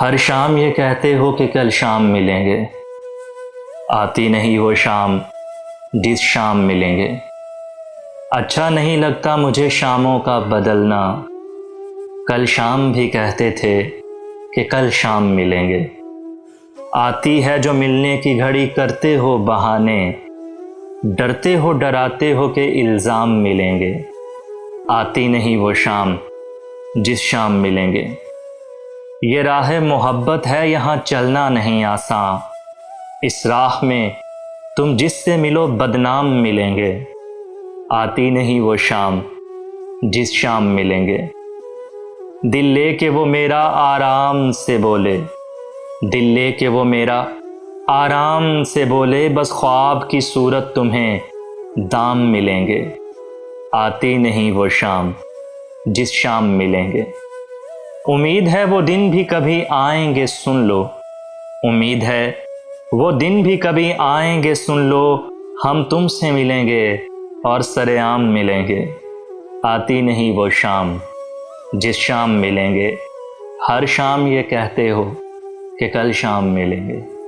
ہر شام یہ کہتے ہو کہ کل شام ملیں گے، آتی نہیں وہ شام جس شام ملیں گے۔ اچھا نہیں لگتا مجھے شاموں کا بدلنا، کل شام بھی کہتے تھے کہ کل شام ملیں گے۔ آتی ہے جو ملنے کی گھڑی کرتے ہو بہانے، ڈرتے ہو ڈراتے ہو کہ الزام ملیں گے۔ آتی نہیں وہ شام جس شام ملیں گے۔ یہ راہ محبت ہے یہاں چلنا نہیں آساں، اس راہ میں تم جس سے ملو بدنام ملیں گے۔ آتی نہیں وہ شام جس شام ملیں گے۔ دل لے کے وہ میرا آرام سے بولے، دل لے کے وہ میرا آرام سے بولے، بس خواب کی صورت تمہیں دام ملیں گے۔ آتی نہیں وہ شام جس شام ملیں گے۔ امید ہے وہ دن بھی کبھی آئیں گے سن لو، امید ہے وہ دن بھی کبھی آئیں گے سن لو، ہم تم سے ملیں گے اور سر عام ملیں گے۔ آتی نہیں وہ شام جس شام ملیں گے۔ ہر شام یہ کہتے ہو کہ کل شام ملیں گے۔